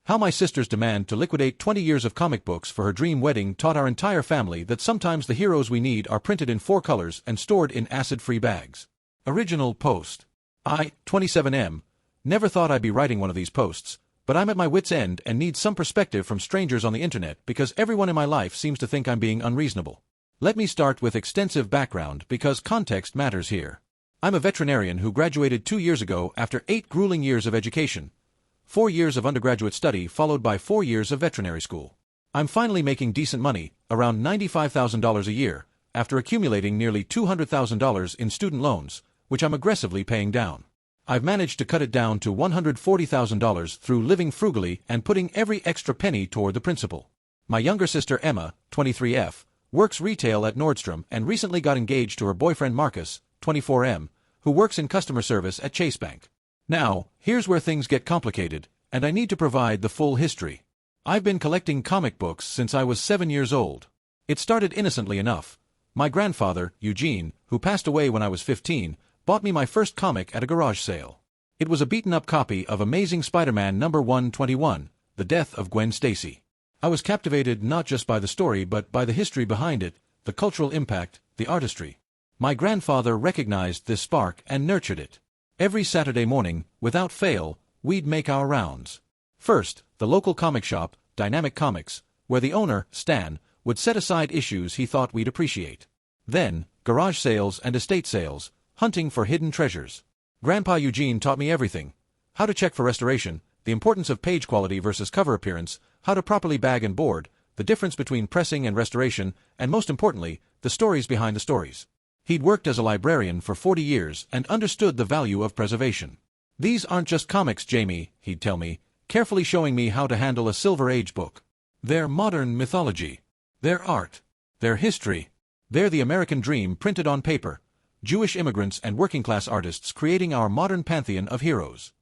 How my sister's demand to liquidate 20 years of comic books for her dream wedding taught our entire family that sometimes the heroes we need are printed in 4 colors and stored in acid-free bags. Original post. I, 27M, never thought I'd be writing one of these posts, but I'm at my wit's end and need some perspective from strangers on the internet because everyone in my life seems to think I'm being unreasonable. Let me start with extensive background because context matters here. I'm a veterinarian who graduated 2 years ago after 8 grueling years of education. 4 years of undergraduate study followed by 4 years of veterinary school. I'm finally making decent money, around $95,000 a year, after accumulating nearly $200,000 in student loans, which I'm aggressively paying down. I've managed to cut it down to $140,000 through living frugally and putting every extra penny toward the principal. My younger sister Emma, 23F, works retail at Nordstrom and recently got engaged to her boyfriend Marcus, 24M, who works in customer service at Chase Bank. Now, here's where things get complicated, and I need to provide the full history. I've been collecting comic books since I was 7 years old. It started innocently enough. My grandfather, Eugene, who passed away when I was 15, bought me my first comic at a garage sale. It was a beaten-up copy of Amazing Spider-Man number 121, The Death of Gwen Stacy. I was captivated not just by the story but by the history behind it, the cultural impact, the artistry. My grandfather recognized this spark and nurtured it. Every Saturday morning, without fail, we'd make our rounds. First, the local comic shop, Dynamic Comics, where the owner, Stan, would set aside issues he thought we'd appreciate. Then, garage sales and estate sales, hunting for hidden treasures. Grandpa Eugene taught me everything. How to check for restoration, the importance of page quality versus cover appearance, how to properly bag and board, the difference between pressing and restoration, and most importantly, the stories behind the stories. He'd worked as a librarian for 40 years and understood the value of preservation. These aren't just comics, Jamie, he'd tell me, carefully showing me how to handle a Silver Age book. They're modern mythology. They're art. They're history. They're the American dream printed on paper. Jewish immigrants and working-class artists creating our modern pantheon of heroes.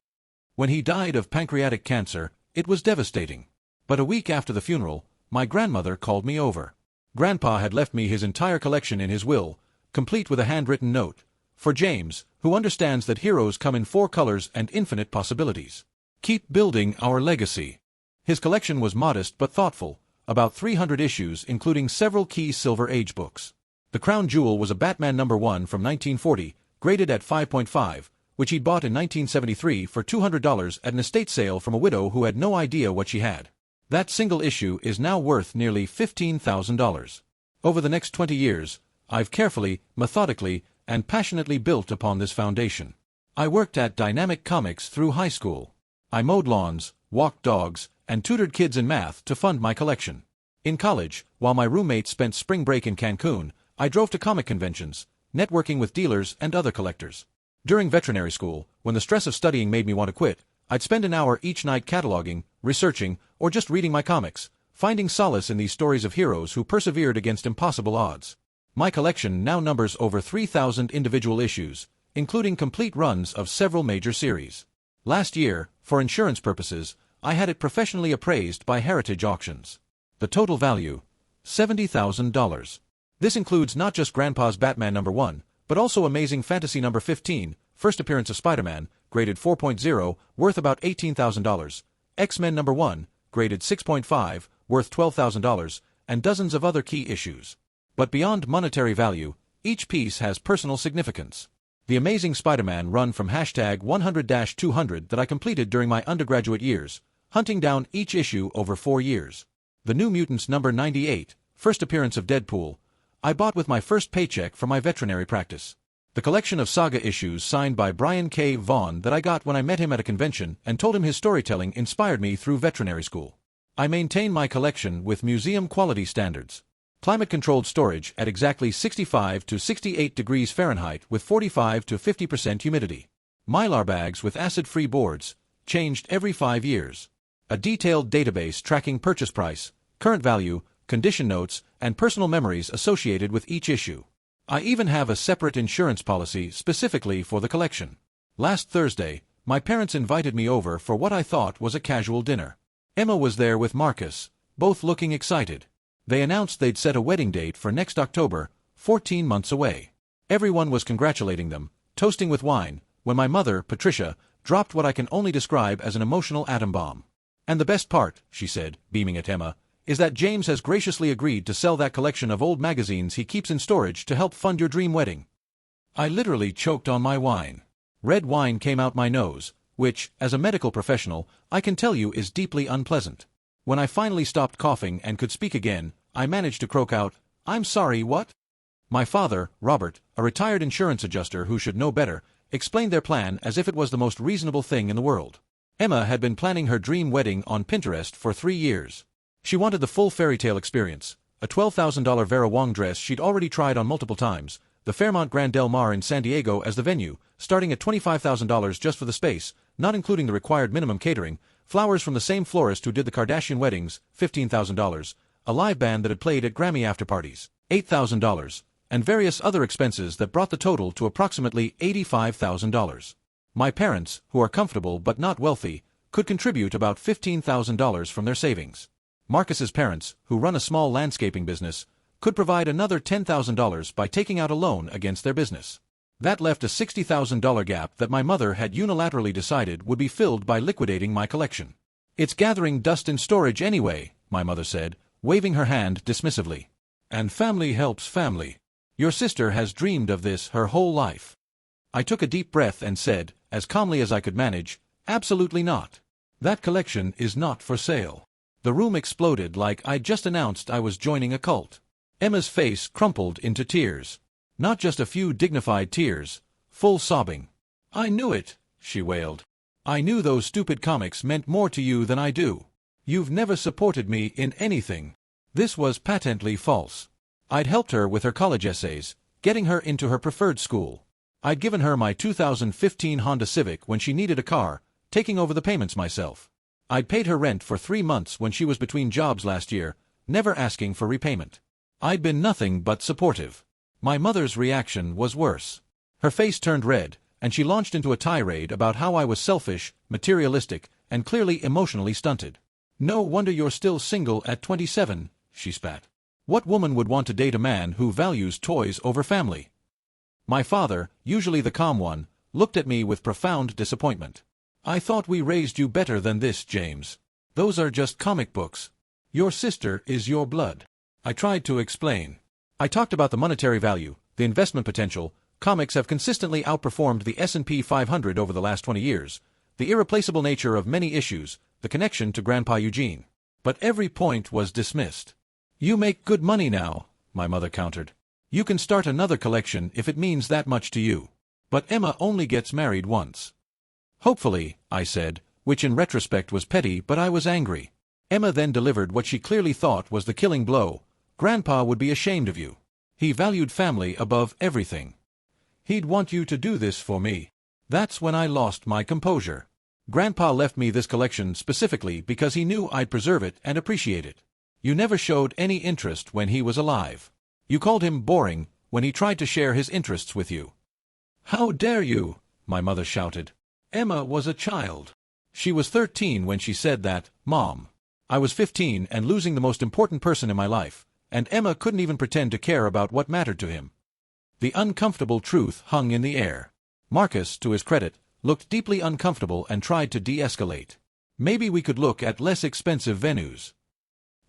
When he died of pancreatic cancer, it was devastating. But a week after the funeral, my grandmother called me over. Grandpa had left me his entire collection in his will, complete with a handwritten note, for James, who understands that heroes come in 4 colors and infinite possibilities. Keep building our legacy. His collection was modest but thoughtful, about 300 issues including several key Silver Age books. The crown jewel was a Batman number 1 from 1940, graded at 5.5, which he'd bought in 1973 for $200 at an estate sale from a widow who had no idea what she had. That single issue is now worth nearly $15,000. Over the next 20 years, I've carefully, methodically, and passionately built upon this foundation. I worked at Dynamic Comics through high school. I mowed lawns, walked dogs, and tutored kids in math to fund my collection. In college, while my roommate spent spring break in Cancun, I drove to comic conventions, networking with dealers and other collectors. During veterinary school, when the stress of studying made me want to quit, I'd spend an hour each night cataloging, researching, or just reading my comics, finding solace in these stories of heroes who persevered against impossible odds. My collection now numbers over 3,000 individual issues, including complete runs of several major series. Last year, for insurance purposes, I had it professionally appraised by Heritage Auctions. The total value, $70,000. This includes not just Grandpa's Batman number 1, but also Amazing Fantasy number 15, first appearance of Spider-Man, graded 4.0, worth about $18,000, X-Men number 1, graded 6.5, worth $12,000, and dozens of other key issues. But beyond monetary value, each piece has personal significance. The Amazing Spider-Man run from #100-200 that I completed during my undergraduate years, hunting down each issue over 4 years. The New Mutants number 98, first appearance of Deadpool, I bought with my first paycheck from my veterinary practice. The collection of saga issues signed by Brian K. Vaughan that I got when I met him at a convention and told him his storytelling inspired me through veterinary school. I maintain my collection with museum quality standards. Climate-controlled storage at exactly 65 to 68 degrees Fahrenheit with 45 to 50% humidity. Mylar bags with acid-free boards, changed every 5 years. A detailed database tracking purchase price, current value, condition notes, and personal memories associated with each issue. I even have a separate insurance policy specifically for the collection. Last Thursday, my parents invited me over for what I thought was a casual dinner. Emma was there with Marcus, both looking excited. They announced they'd set a wedding date for next October, 14 months away. Everyone was congratulating them, toasting with wine, when my mother, Patricia, dropped what I can only describe as an emotional atom bomb. And the best part, she said, beaming at Emma, is that James has graciously agreed to sell that collection of old magazines he keeps in storage to help fund your dream wedding. I literally choked on my wine. Red wine came out my nose, which, as a medical professional, I can tell you is deeply unpleasant. When I finally stopped coughing and could speak again, I managed to croak out, "I'm sorry, what?" My father, Robert, a retired insurance adjuster who should know better, explained their plan as if it was the most reasonable thing in the world. Emma had been planning her dream wedding on Pinterest for 3 years. She wanted the full fairy tale experience, a $12,000 Vera Wang dress she'd already tried on multiple times, the Fairmont Grand Del Mar in San Diego as the venue, starting at $25,000 just for the space, not including the required minimum catering, flowers from the same florist who did the Kardashian weddings, $15,000, a live band that had played at Grammy after-parties, $8,000, and various other expenses that brought the total to approximately $85,000. My parents, who are comfortable but not wealthy, could contribute about $15,000 from their savings. Marcus's parents, who run a small landscaping business, could provide another $10,000 by taking out a loan against their business. That left a $60,000 gap that my mother had unilaterally decided would be filled by liquidating my collection. "It's gathering dust in storage anyway," my mother said, waving her hand dismissively. "And family helps family. Your sister has dreamed of this her whole life." I took a deep breath and said, as calmly as I could manage, "Absolutely not. That collection is not for sale." The room exploded like I'd just announced I was joining a cult. Emma's face crumpled into tears. Not just a few dignified tears, full sobbing. "I knew it," she wailed. "I knew those stupid comics meant more to you than I do. You've never supported me in anything." This was patently false. I'd helped her with her college essays, getting her into her preferred school. I'd given her my 2015 Honda Civic when she needed a car, taking over the payments myself. I'd paid her rent for 3 months when she was between jobs last year, never asking for repayment. I'd been nothing but supportive. My mother's reaction was worse. Her face turned red, and she launched into a tirade about how I was selfish, materialistic, and clearly emotionally stunted. "No wonder you're still single at 27, she spat. "What woman would want to date a man who values toys over family?" My father, usually the calm one, looked at me with profound disappointment. "I thought we raised you better than this, James. Those are just comic books. Your sister is your blood." I tried to explain. I talked about the monetary value, the investment potential. Comics have consistently outperformed the S&P 500 over the last 20 years, the irreplaceable nature of many issues, the connection to Grandpa Eugene. But every point was dismissed. "You make good money now," my mother countered. "You can start another collection if it means that much to you. But Emma only gets married once." "Hopefully," I said, which in retrospect was petty, but I was angry. Emma then delivered what she clearly thought was the killing blow. "Grandpa would be ashamed of you. He valued family above everything. He'd want you to do this for me." That's when I lost my composure. "Grandpa left me this collection specifically because he knew I'd preserve it and appreciate it. You never showed any interest when he was alive. You called him boring when he tried to share his interests with you." "How dare you!" my mother shouted. "Emma was a child. She was 13 when she said that, Mom. I was 15 and losing the most important person in my life, and Emma couldn't even pretend to care about what mattered to him." The uncomfortable truth hung in the air. Marcus, to his credit, looked deeply uncomfortable and tried to de-escalate. "Maybe we could look at less expensive venues."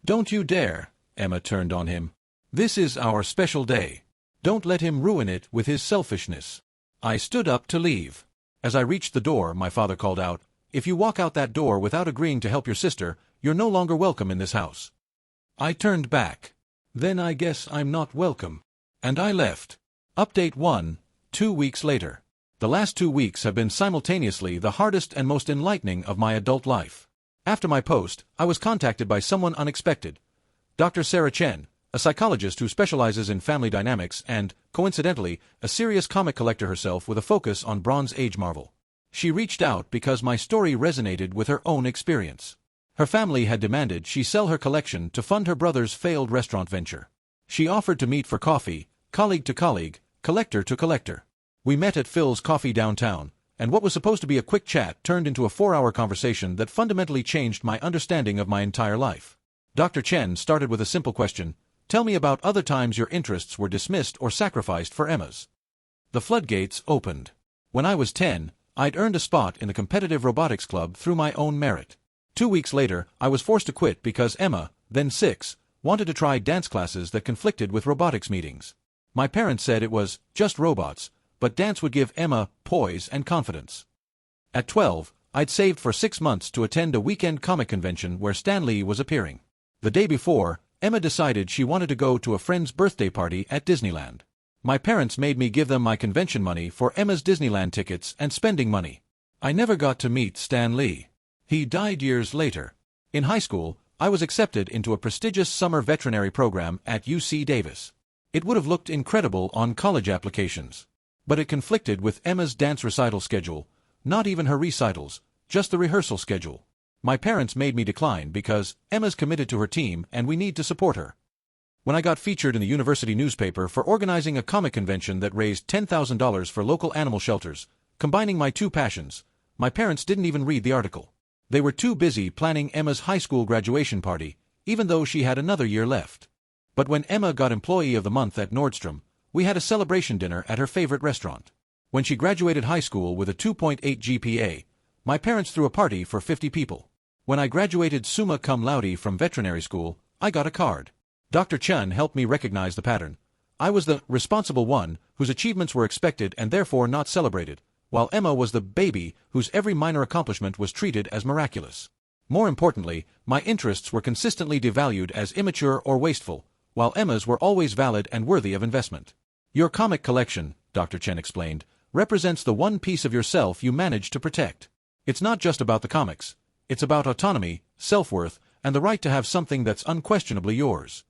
"Don't you dare," Emma turned on him. "This is our special day. Don't let him ruin it with his selfishness." I stood up to leave. As I reached the door, my father called out, "If you walk out that door without agreeing to help your sister, you're no longer welcome in this house." I turned back. "Then I guess I'm not welcome." And I left. Update 1, 2 weeks later. The last 2 weeks have been simultaneously the hardest and most enlightening of my adult life. After my post, I was contacted by someone unexpected. Dr. Sarah Chen, a psychologist who specializes in family dynamics and, coincidentally, a serious comic collector herself with a focus on Bronze Age Marvel. She reached out because my story resonated with her own experience. Her family had demanded she sell her collection to fund her brother's failed restaurant venture. She offered to meet for coffee, colleague to colleague, collector to collector. We met at Phil's Coffee downtown, and what was supposed to be a quick chat turned into a 4-hour conversation that fundamentally changed my understanding of my entire life. Dr. Chen started with a simple question: "Tell me about other times your interests were dismissed or sacrificed for Emma's." The floodgates opened. When I was 10, I'd earned a spot in the competitive robotics club through my own merit. 2 weeks later, I was forced to quit because Emma, then 6, wanted to try dance classes that conflicted with robotics meetings. My parents said it was just robots, but dance would give Emma poise and confidence. At 12, I'd saved for 6 months to attend a weekend comic convention where Stan Lee was appearing. The day before, Emma decided she wanted to go to a friend's birthday party at Disneyland. My parents made me give them my convention money for Emma's Disneyland tickets and spending money. I never got to meet Stan Lee. He died years later. In high school, I was accepted into a prestigious summer veterinary program at UC Davis. It would have looked incredible on college applications. But it conflicted with Emma's dance recital schedule, not even her recitals, just the rehearsal schedule. My parents made me decline because Emma's committed to her team and we need to support her. When I got featured in the university newspaper for organizing a comic convention that raised $10,000 for local animal shelters, combining my two passions, my parents didn't even read the article. They were too busy planning Emma's high school graduation party, even though she had another year left. But when Emma got Employee of the Month at Nordstrom, we had a celebration dinner at her favorite restaurant. When she graduated high school with a 2.8 GPA, my parents threw a party for 50 people. When I graduated summa cum laude from veterinary school, I got a card. Dr. Chen helped me recognize the pattern. I was the responsible one whose achievements were expected and therefore not celebrated, while Emma was the baby whose every minor accomplishment was treated as miraculous. More importantly, my interests were consistently devalued as immature or wasteful, while Emma's were always valid and worthy of investment. Your comic collection, Dr. Chen explained, represents the one piece of yourself you managed to protect. It's not just about the comics. It's about autonomy, self-worth, and the right to have something that's unquestionably yours.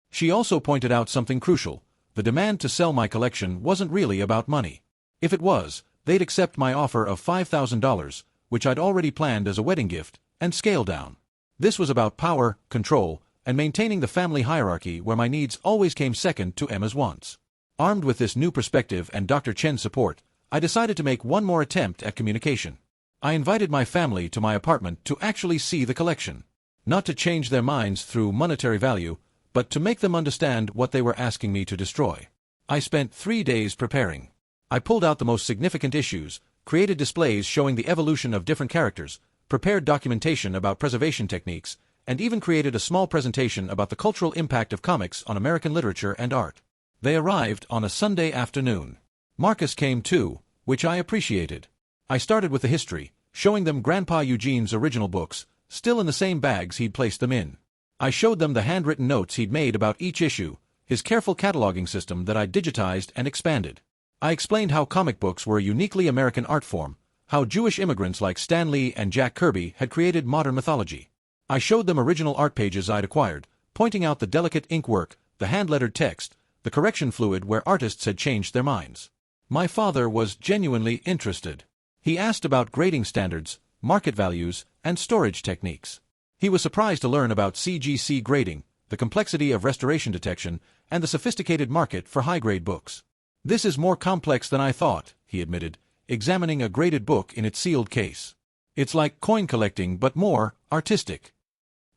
She also pointed out something crucial. The demand to sell my collection wasn't really about money. If it was, they'd accept my offer of $5,000, which I'd already planned as a wedding gift, and scale down. This was about power, control, and maintaining the family hierarchy where my needs always came second to Emma's wants. Armed with this new perspective and Dr. Chen's support, I decided to make one more attempt at communication. I invited my family to my apartment to actually see the collection. Not to change their minds through monetary value, but to make them understand what they were asking me to destroy. I spent 3 days preparing. I pulled out the most significant issues, created displays showing the evolution of different characters, prepared documentation about preservation techniques, and even created a small presentation about the cultural impact of comics on American literature and art. They arrived on a Sunday afternoon. Marcus came too, which I appreciated. I started with the history, showing them Grandpa Eugene's original books, still in the same bags he'd placed them in. I showed them the handwritten notes he'd made about each issue, his careful cataloging system that I'd digitized and expanded. I explained how comic books were a uniquely American art form, how Jewish immigrants like Stan Lee and Jack Kirby had created modern mythology. I showed them original art pages I'd acquired, pointing out the delicate ink work, the hand-lettered text, the correction fluid where artists had changed their minds. My father was genuinely interested. He asked about grading standards, market values, and storage techniques. He was surprised to learn about CGC grading, the complexity of restoration detection, and the sophisticated market for high-grade books. This is more complex than I thought, he admitted, examining a graded book in its sealed case. It's like coin collecting but more artistic.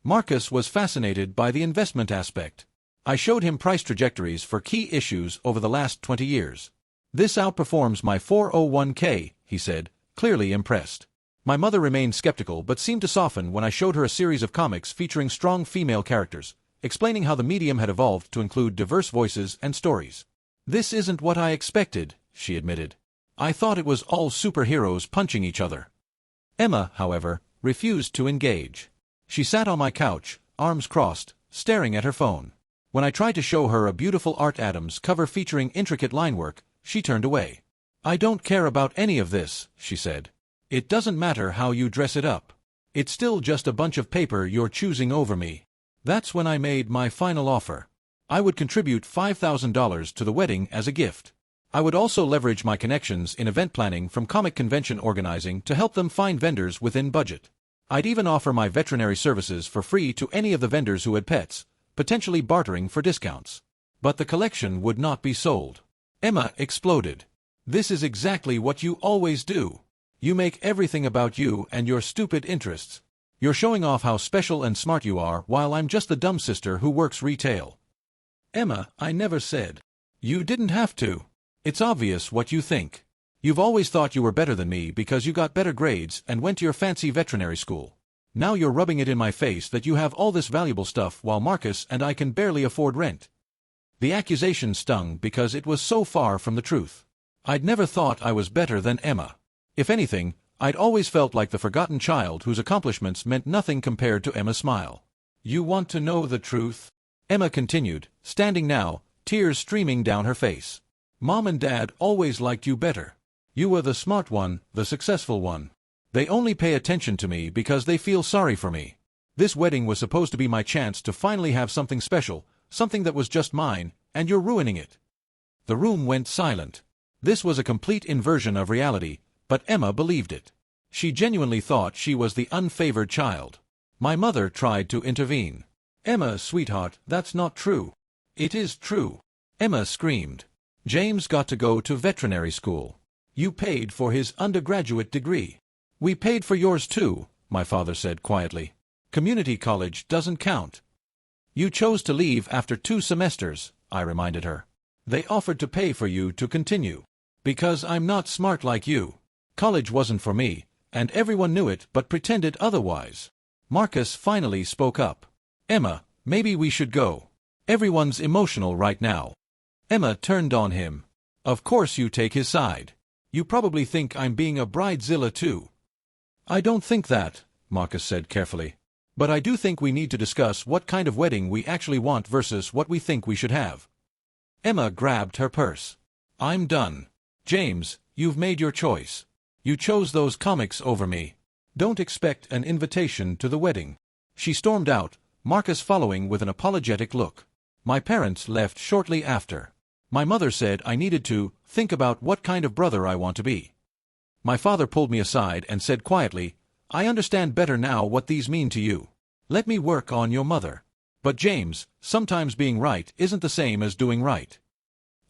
Marcus was fascinated by the investment aspect. I showed him price trajectories for key issues over the last 20 years. This outperforms my 401k, he said, clearly impressed. My mother remained skeptical but seemed to soften when I showed her a series of comics featuring strong female characters, explaining how the medium had evolved to include diverse voices and stories. This isn't what I expected, she admitted. I thought it was all superheroes punching each other. Emma, however, refused to engage. She sat on my couch, arms crossed, staring at her phone. When I tried to show her a beautiful Art Adams cover featuring intricate linework, she turned away. I don't care about any of this, she said. It doesn't matter how you dress it up. It's still just a bunch of paper you're choosing over me. That's when I made my final offer. I would contribute $5,000 to the wedding as a gift. I would also leverage my connections in event planning from comic convention organizing to help them find vendors within budget. I'd even offer my veterinary services for free to any of the vendors who had pets, potentially bartering for discounts. But the collection would not be sold. Emma exploded. This is exactly what you always do. You make everything about you and your stupid interests. You're showing off how special and smart you are while I'm just the dumb sister who works retail. Emma, I never said. You didn't have to. It's obvious what you think. You've always thought you were better than me because you got better grades and went to your fancy veterinary school. Now you're rubbing it in my face that you have all this valuable stuff while Marcus and I can barely afford rent. The accusation stung because it was so far from the truth. I'd never thought I was better than Emma. If anything, I'd always felt like the forgotten child whose accomplishments meant nothing compared to Emma's smile. You want to know the truth? Emma continued, standing now, tears streaming down her face. Mom and Dad always liked you better. You were the smart one, the successful one. They only pay attention to me because they feel sorry for me. This wedding was supposed to be my chance to finally have something special, something that was just mine, and you're ruining it. The room went silent. This was a complete inversion of reality, but Emma believed it. She genuinely thought she was the unfavored child. My mother tried to intervene. Emma, sweetheart, that's not true. It is true. Emma screamed. James got to go to veterinary school. You paid for his undergraduate degree. We paid for yours too, my father said quietly. Community college doesn't count. You chose to leave after 2 semesters, I reminded her. They offered to pay for you to continue. Because I'm not smart like you. College wasn't for me, and everyone knew it but pretended otherwise. Marcus finally spoke up. Emma, maybe we should go. Everyone's emotional right now. Emma turned on him. Of course you take his side. You probably think I'm being a bridezilla too. I don't think that, Marcus said carefully. But I do think we need to discuss what kind of wedding we actually want versus what we think we should have. Emma grabbed her purse. I'm done. James, you've made your choice. You chose those comics over me. Don't expect an invitation to the wedding. She stormed out, Marcus following with an apologetic look. My parents left shortly after. My mother said I needed to think about what kind of brother I want to be. My father pulled me aside and said quietly, I understand better now what these mean to you. Let me work on your mother. But James, sometimes being right isn't the same as doing right.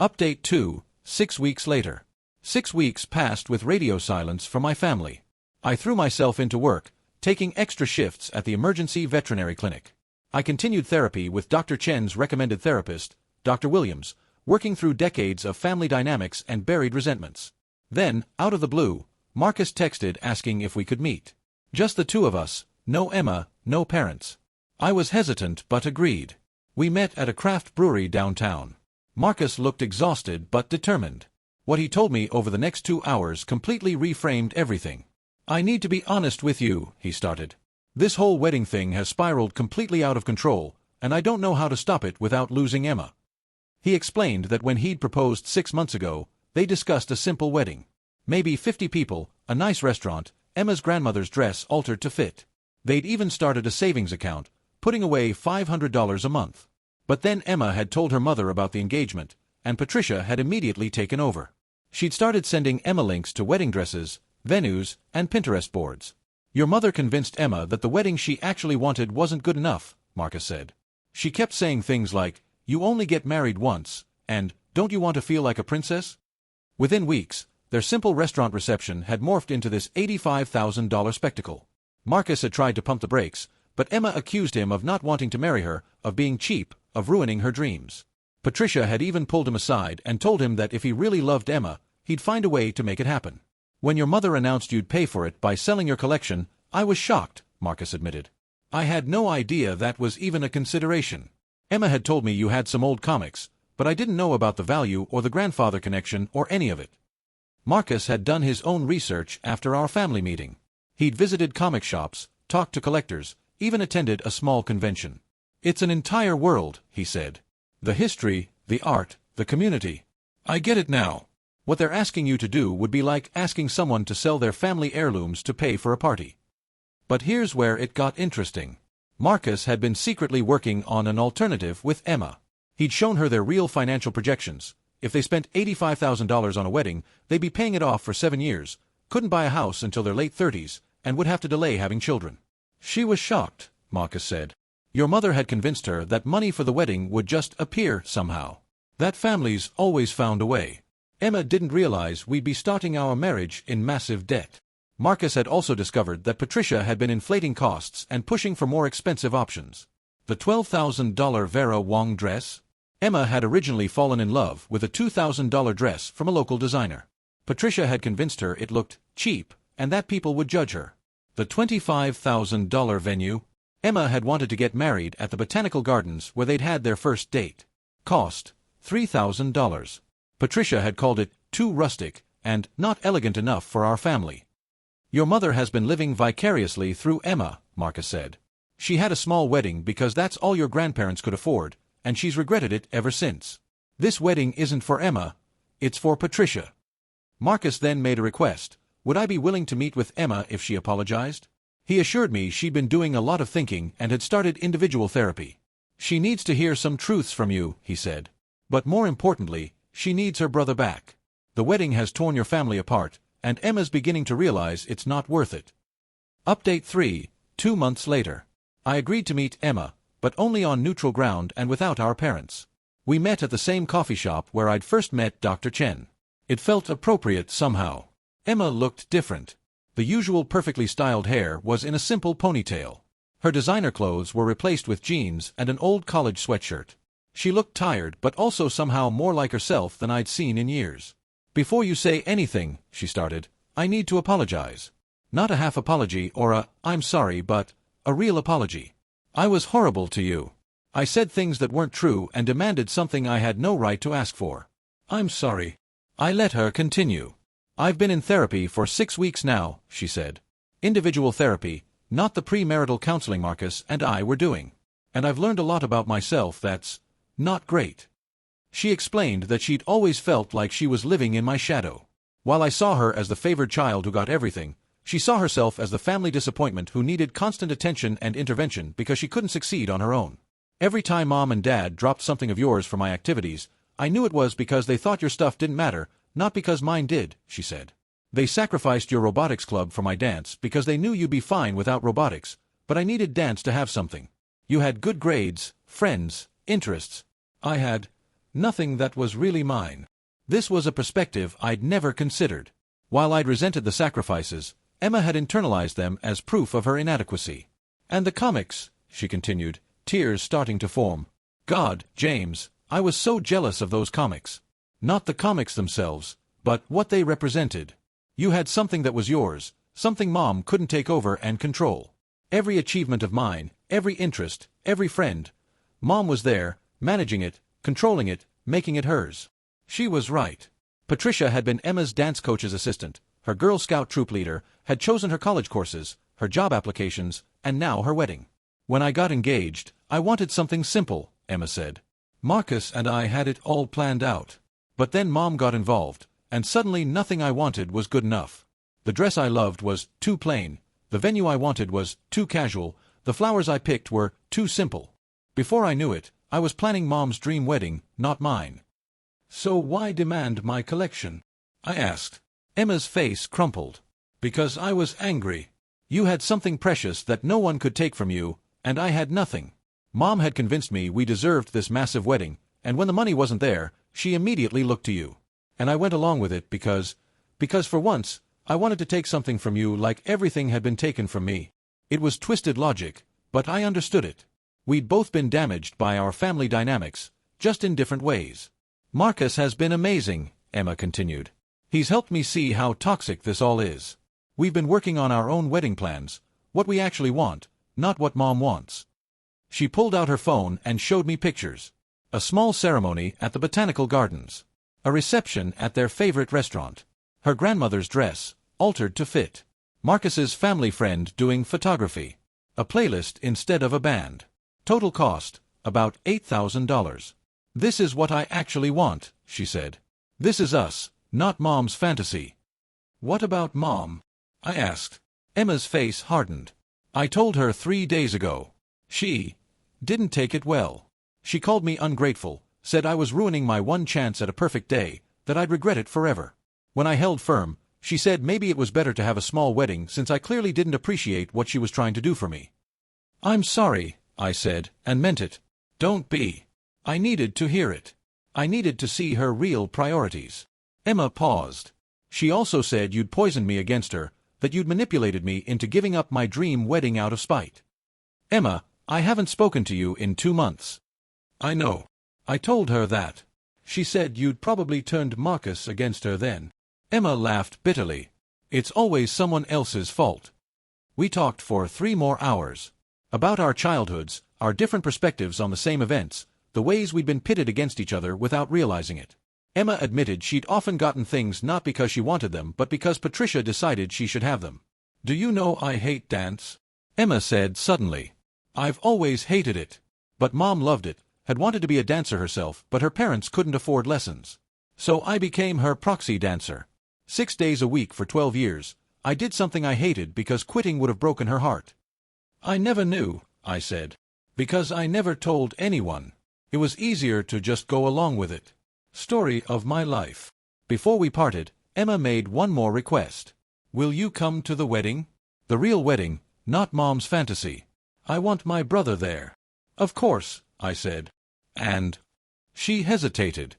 Update 2, 6 weeks later. 6 weeks passed with radio silence from my family. I threw myself into work, taking extra shifts at the emergency veterinary clinic. I continued therapy with Dr. Chen's recommended therapist, Dr. Williams, working through decades of family dynamics and buried resentments. Then, out of the blue, Marcus texted asking if we could meet. Just the 2 of us, no Emma, no parents. I was hesitant but agreed. We met at a craft brewery downtown. Marcus looked exhausted but determined. What he told me over the next 2 hours completely reframed everything. I need to be honest with you, he started. This whole wedding thing has spiraled completely out of control, and I don't know how to stop it without losing Emma. He explained that when he'd proposed 6 months ago, they discussed a simple wedding. Maybe 50 people, a nice restaurant, Emma's grandmother's dress altered to fit. They'd even started a savings account, putting away $500 a month. But then Emma had told her mother about the engagement, and Patricia had immediately taken over. She'd started sending Emma links to wedding dresses, venues, and Pinterest boards. Your mother convinced Emma that the wedding she actually wanted wasn't good enough, Marcus said. She kept saying things like, you only get married once, and, don't you want to feel like a princess? Within weeks, their simple restaurant reception had morphed into this $85,000 spectacle. Marcus had tried to pump the brakes, but Emma accused him of not wanting to marry her, of being cheap, of ruining her dreams. Patricia had even pulled him aside and told him that if he really loved Emma, he'd find a way to make it happen. When your mother announced you'd pay for it by selling your collection, I was shocked, Marcus admitted. I had no idea that was even a consideration. Emma had told me you had some old comics, but I didn't know about the value or the grandfather connection or any of it. Marcus had done his own research after our family meeting. He'd visited comic shops, talked to collectors, even attended a small convention. It's an entire world, he said. The history, the art, the community. I get it now. What they're asking you to do would be like asking someone to sell their family heirlooms to pay for a party. But here's where it got interesting. Marcus had been secretly working on an alternative with Emma. He'd shown her their real financial projections. If they spent $85,000 on a wedding, they'd be paying it off for 7 years, couldn't buy a house until their late 30s, and would have to delay having children. She was shocked, Marcus said. Your mother had convinced her that money for the wedding would just appear somehow. That families always found a way. Emma didn't realize we'd be starting our marriage in massive debt. Marcus had also discovered that Patricia had been inflating costs and pushing for more expensive options. The $12,000 Vera Wang dress? Emma had originally fallen in love with a $2,000 dress from a local designer. Patricia had convinced her it looked cheap and that people would judge her. The $25,000 venue? Emma had wanted to get married at the Botanical Gardens where they'd had their first date. Cost $3,000. Patricia had called it too rustic and not elegant enough for our family. Your mother has been living vicariously through Emma, Marcus said. She had a small wedding because that's all your grandparents could afford, and she's regretted it ever since. This wedding isn't for Emma, it's for Patricia. Marcus then made a request. Would I be willing to meet with Emma if she apologized? He assured me she'd been doing a lot of thinking and had started individual therapy. She needs to hear some truths from you, he said. But more importantly, she needs her brother back. The wedding has torn your family apart, and Emma's beginning to realize it's not worth it. Update 3, 2 months later. I agreed to meet Emma, but only on neutral ground and without our parents. We met at the same coffee shop where I'd first met Dr. Chen. It felt appropriate somehow. Emma looked different. The usual perfectly styled hair was in a simple ponytail. Her designer clothes were replaced with jeans and an old college sweatshirt. She looked tired but also somehow more like herself than I'd seen in years. Before you say anything, she started, I need to apologize. Not a half apology or a, I'm sorry, but a real apology. I was horrible to you. I said things that weren't true and demanded something I had no right to ask for. I'm sorry. I let her continue. I've been in therapy for 6 weeks now, she said. Individual therapy, not the premarital counseling Marcus and I were doing. And I've learned a lot about myself that's not great. She explained that she'd always felt like she was living in my shadow. While I saw her as the favored child who got everything, she saw herself as the family disappointment who needed constant attention and intervention because she couldn't succeed on her own. Every time Mom and Dad dropped something of yours for my activities, I knew it was because they thought your stuff didn't matter, not because mine did, she said. They sacrificed your robotics club for my dance because they knew you'd be fine without robotics, but I needed dance to have something. You had good grades, friends, interests. I had nothing that was really mine. This was a perspective I'd never considered. While I'd resented the sacrifices, Emma had internalized them as proof of her inadequacy. And the comics, she continued, tears starting to form. God, James, I was so jealous of those comics. Not the comics themselves, but what they represented. You had something that was yours, something Mom couldn't take over and control. Every achievement of mine, every interest, every friend. Mom was there, managing it, controlling it, making it hers. She was right. Patricia had been Emma's dance coach's assistant, her Girl Scout troop leader, had chosen her college courses, her job applications, and now her wedding. When I got engaged, I wanted something simple, Emma said. Marcus and I had it all planned out. But then Mom got involved, and suddenly nothing I wanted was good enough. The dress I loved was too plain, the venue I wanted was too casual, the flowers I picked were too simple. Before I knew it, I was planning Mom's dream wedding, not mine. So why demand my collection? I asked. Emma's face crumpled. Because I was angry. You had something precious that no one could take from you, and I had nothing. Mom had convinced me we deserved this massive wedding, and when the money wasn't there, she immediately looked to you. And I went along with it because for once, I wanted to take something from you like everything had been taken from me. It was twisted logic, but I understood it. We'd both been damaged by our family dynamics, just in different ways. Marcus has been amazing, Emma continued. He's helped me see how toxic this all is. We've been working on our own wedding plans, what we actually want, not what Mom wants. She pulled out her phone and showed me pictures. A small ceremony at the Botanical Gardens. A reception at their favorite restaurant. Her grandmother's dress, altered to fit. Marcus's family friend doing photography. A playlist instead of a band. Total cost, about $8,000. This is what I actually want, she said. This is us, not Mom's fantasy. What about Mom? I asked. Emma's face hardened. I told her 3 days ago. She didn't take it well. She called me ungrateful, said I was ruining my one chance at a perfect day, that I'd regret it forever. When I held firm, she said maybe it was better to have a small wedding since I clearly didn't appreciate what she was trying to do for me. I'm sorry, I said, and meant it. Don't be. I needed to hear it. I needed to see her real priorities. Emma paused. She also said you'd poisoned me against her, that you'd manipulated me into giving up my dream wedding out of spite. Emma, I haven't spoken to you in 2 months. I know. I told her that. She said you'd probably turned Marcus against her then. Emma laughed bitterly. It's always someone else's fault. We talked for 3 more hours. About our childhoods, our different perspectives on the same events, the ways we'd been pitted against each other without realizing it. Emma admitted she'd often gotten things not because she wanted them but because Patricia decided she should have them. "Do you know I hate dance?" Emma said suddenly. "I've always hated it. But Mom loved it, had wanted to be a dancer herself, but her parents couldn't afford lessons. So I became her proxy dancer. 6 days a week for 12 years, I did something I hated because quitting would have broken her heart." "I never knew," I said. "Because I never told anyone. It was easier to just go along with it." Story of my life. Before we parted, Emma made one more request. "Will you come to the wedding? The real wedding, not Mom's fantasy. I want my brother there." "Of course," I said. "And—" She hesitated.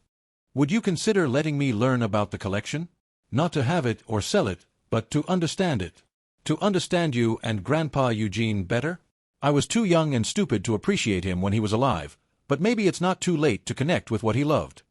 "Would you consider letting me learn about the collection? Not to have it or sell it, but to understand it. To understand you and Grandpa Eugene better?" I was too young and stupid to appreciate him when he was alive, but maybe it's not too late to connect with what he loved.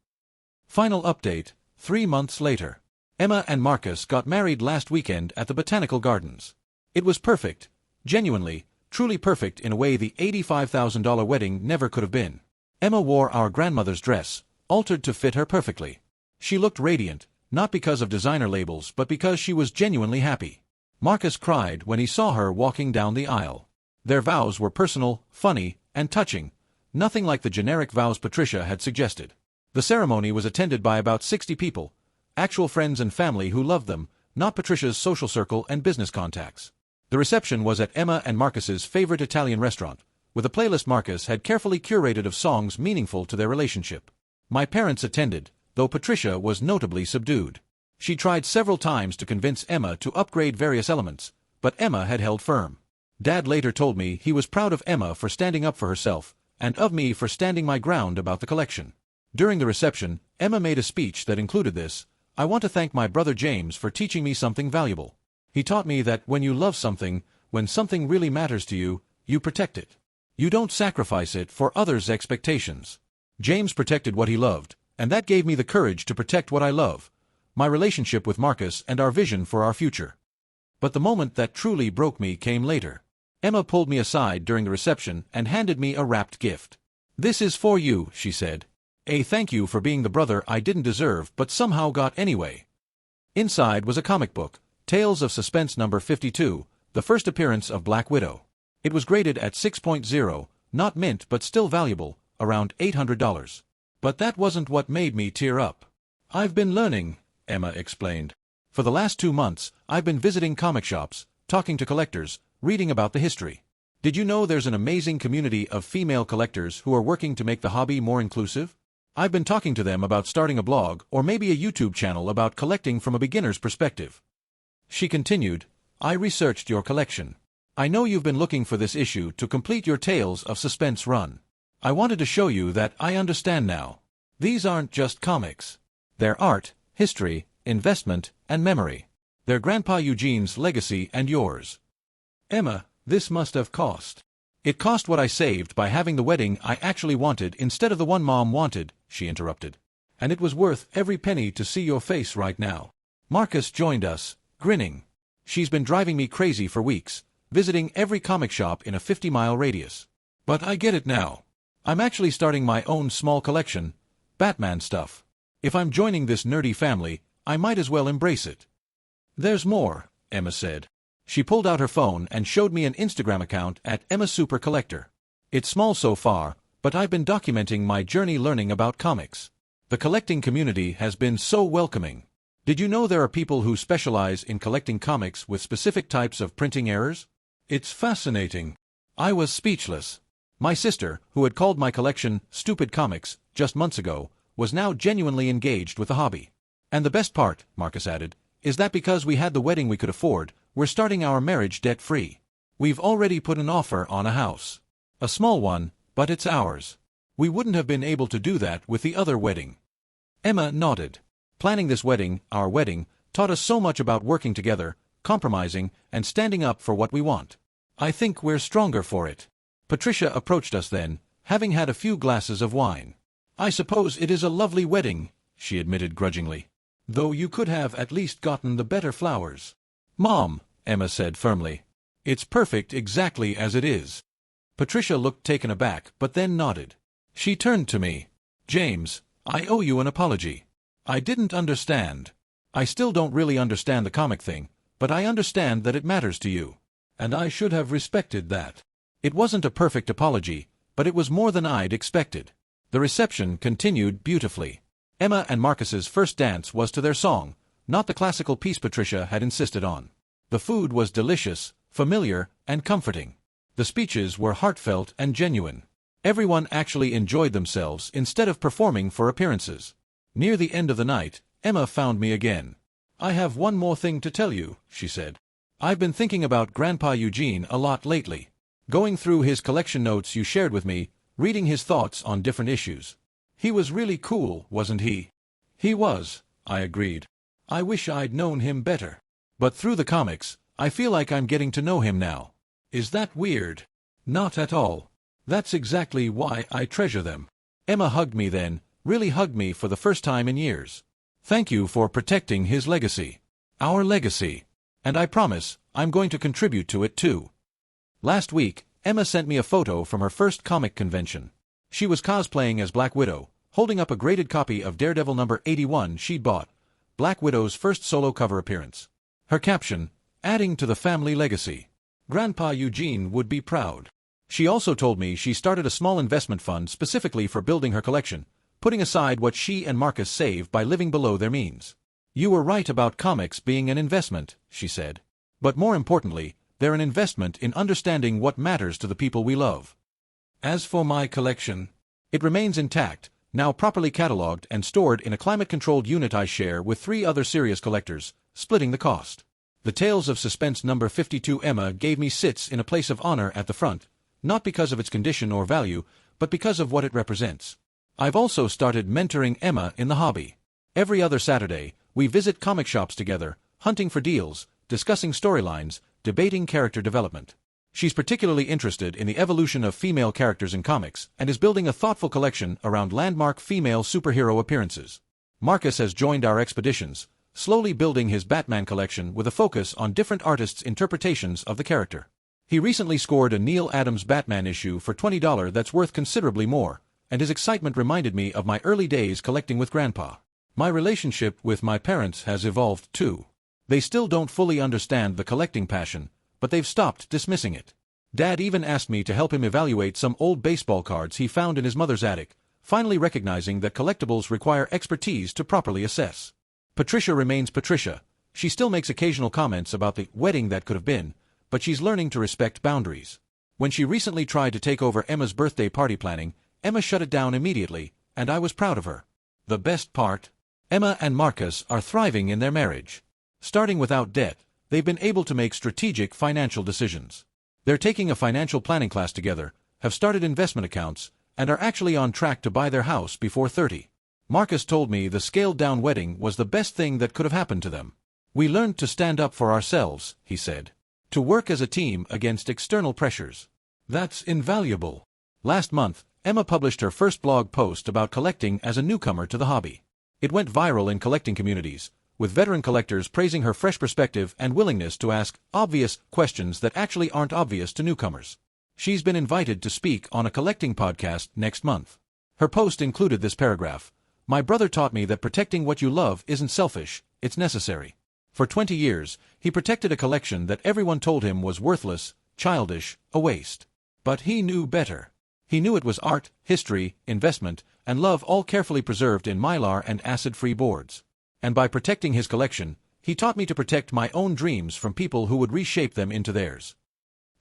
Final update, 3 months later. Emma and Marcus got married last weekend at the Botanical Gardens. It was perfect, genuinely, truly perfect in a way the $85,000 wedding never could have been. Emma wore our grandmother's dress, altered to fit her perfectly. She looked radiant, not because of designer labels but because she was genuinely happy. Marcus cried when he saw her walking down the aisle. Their vows were personal, funny, and touching, nothing like the generic vows Patricia had suggested. The ceremony was attended by about 60 people, actual friends and family who loved them, not Patricia's social circle and business contacts. The reception was at Emma and Marcus's favorite Italian restaurant, with a playlist Marcus had carefully curated of songs meaningful to their relationship. My parents attended, though Patricia was notably subdued. She tried several times to convince Emma to upgrade various elements, but Emma had held firm. Dad later told me he was proud of Emma for standing up for herself, and of me for standing my ground about the collection. During the reception, Emma made a speech that included this: "I want to thank my brother James for teaching me something valuable. He taught me that when you love something, when something really matters to you, you protect it. You don't sacrifice it for others' expectations. James protected what he loved, and that gave me the courage to protect what I love, my relationship with Marcus and our vision for our future." But the moment that truly broke me came later. Emma pulled me aside during the reception and handed me a wrapped gift. "This is for you," she said. "A thank you for being the brother I didn't deserve but somehow got anyway." Inside was a comic book, Tales of Suspense number 52, the first appearance of Black Widow. It was graded at 6.0, not mint but still valuable, around $800. But that wasn't what made me tear up. "I've been learning," Emma explained. "For the last 2 months, I've been visiting comic shops, talking to collectors, reading about the history. Did you know there's an amazing community of female collectors who are working to make the hobby more inclusive? I've been talking to them about starting a blog or maybe a YouTube channel about collecting from a beginner's perspective." She continued, "I researched your collection. I know you've been looking for this issue to complete your Tales of Suspense run. I wanted to show you that I understand now. These aren't just comics. They're art, history, investment, and memory. They're Grandpa Eugene's legacy and yours." "Emma, this must have cost." "It cost what I saved by having the wedding I actually wanted instead of the one Mom wanted," she interrupted. "And it was worth every penny to see your face right now." Marcus joined us, grinning. "She's been driving me crazy for weeks, visiting every comic shop in a 50-mile radius. But I get it now. I'm actually starting my own small collection, Batman stuff. If I'm joining this nerdy family, I might as well embrace it." "There's more," Emma said. She pulled out her phone and showed me an Instagram account at Emma Super Collector. "It's small so far, but I've been documenting my journey learning about comics. The collecting community has been so welcoming. Did you know there are people who specialize in collecting comics with specific types of printing errors? It's fascinating." I was speechless. My sister, who had called my collection stupid comics just months ago, was now genuinely engaged with the hobby. "And the best part," Marcus added, "is that because we had the wedding we could afford, we're starting our marriage debt-free. We've already put an offer on a house. A small one, but it's ours. We wouldn't have been able to do that with the other wedding." Emma nodded. Planning this wedding, our wedding, taught us so much about working together, compromising, and standing up for what we want. I think we're stronger for it. Patricia approached us then, having had a few glasses of wine. "I suppose it is a lovely wedding," she admitted grudgingly. "Though you could have at least gotten the better flowers." "Mom," Emma said firmly, It's perfect exactly as it is. Patricia looked taken aback, but then nodded. She turned to me. James, I owe you an apology. I didn't understand. I still don't really understand the comic thing, but I understand that it matters to you. And I should have respected that. It wasn't a perfect apology, but it was more than I'd expected. The reception continued beautifully. Emma and Marcus's first dance was to their song, not the classical piece Patricia had insisted on. The food was delicious, familiar, and comforting. The speeches were heartfelt and genuine. Everyone actually enjoyed themselves instead of performing for appearances. Near the end of the night, Emma found me again. I have one more thing to tell you, she said. I've been thinking about Grandpa Eugene a lot lately. Going through his collection notes you shared with me, reading his thoughts on different issues. He was really cool, wasn't he? He was, I agreed. I wish I'd known him better. But through the comics, I feel like I'm getting to know him now. Is that weird? Not at all. That's exactly why I treasure them. Emma hugged me then, really hugged me for the first time in years. Thank you for protecting his legacy. Our legacy. And I promise, I'm going to contribute to it too. Last week, Emma sent me a photo from her first comic convention. She was cosplaying as Black Widow, holding up a graded copy of Daredevil number 81 she'd bought, Black Widow's first solo cover appearance. Her caption, adding to the family legacy. Grandpa Eugene would be proud. She also told me she started a small investment fund specifically for building her collection, putting aside what she and Marcus save by living below their means. You were right about comics being an investment, she said. But more importantly, they're an investment in understanding what matters to the people we love. As for my collection, it remains intact, now properly catalogued and stored in a climate-controlled unit I share with 3 other serious collectors, splitting the cost. The Tales of Suspense number 52 Emma gave me sits in a place of honor at the front, not because of its condition or value, but because of what it represents. I've also started mentoring Emma in the hobby. Every other Saturday, we visit comic shops together, hunting for deals, discussing storylines, debating character development. She's particularly interested in the evolution of female characters in comics and is building a thoughtful collection around landmark female superhero appearances. Marcus has joined our expeditions, slowly building his Batman collection with a focus on different artists' interpretations of the character. He recently scored a Neil Adams Batman issue for $20 that's worth considerably more, and his excitement reminded me of my early days collecting with Grandpa. My relationship with my parents has evolved too. They still don't fully understand the collecting passion, but they've stopped dismissing it. Dad even asked me to help him evaluate some old baseball cards he found in his mother's attic, finally recognizing that collectibles require expertise to properly assess. Patricia remains Patricia. She still makes occasional comments about the wedding that could have been, but she's learning to respect boundaries. When she recently tried to take over Emma's birthday party planning, Emma shut it down immediately, and I was proud of her. The best part? Emma and Marcus are thriving in their marriage. Starting without debt, they've been able to make strategic financial decisions. They're taking a financial planning class together, have started investment accounts, and are actually on track to buy their house before 30. Marcus told me the scaled-down wedding was the best thing that could have happened to them. We learned to stand up for ourselves, he said. To work as a team against external pressures. That's invaluable. Last month, Emma published her first blog post about collecting as a newcomer to the hobby. It went viral in collecting communities, with veteran collectors praising her fresh perspective and willingness to ask obvious questions that actually aren't obvious to newcomers. She's been invited to speak on a collecting podcast next month. Her post included this paragraph. My brother taught me that protecting what you love isn't selfish, it's necessary. For 20 years, he protected a collection that everyone told him was worthless, childish, a waste. But he knew better. He knew it was art, history, investment, and love all carefully preserved in mylar and acid-free boards. And by protecting his collection, he taught me to protect my own dreams from people who would reshape them into theirs.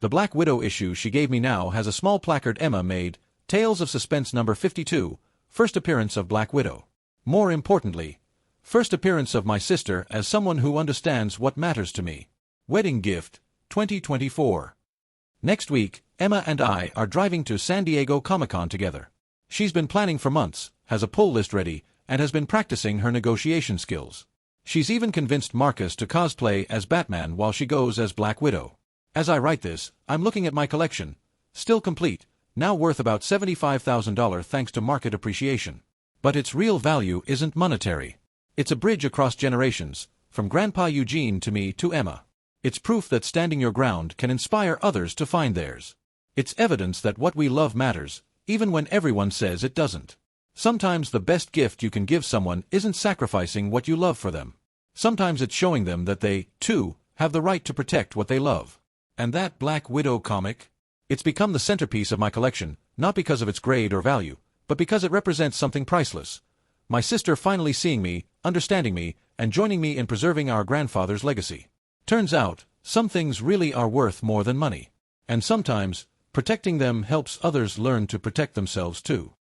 The Black Widow issue she gave me now has a small placard Emma made, Tales of Suspense number 52, first appearance of Black Widow. More importantly, first appearance of my sister as someone who understands what matters to me. Wedding gift, 2024. Next week, Emma and I are driving to San Diego Comic-Con together. She's been planning for months, has a pull list ready, and has been practicing her negotiation skills. She's even convinced Marcus to cosplay as Batman while she goes as Black Widow. As I write this, I'm looking at my collection, still complete, now worth about $75,000 thanks to market appreciation. But its real value isn't monetary. It's a bridge across generations, from Grandpa Eugene to me to Emma. It's proof that standing your ground can inspire others to find theirs. It's evidence that what we love matters, even when everyone says it doesn't. Sometimes the best gift you can give someone isn't sacrificing what you love for them. Sometimes it's showing them that they, too, have the right to protect what they love. And that Black Widow comic? It's become the centerpiece of my collection, not because of its grade or value, but because it represents something priceless. My sister finally seeing me, understanding me, and joining me in preserving our grandfather's legacy. Turns out, some things really are worth more than money. And sometimes, protecting them helps others learn to protect themselves too.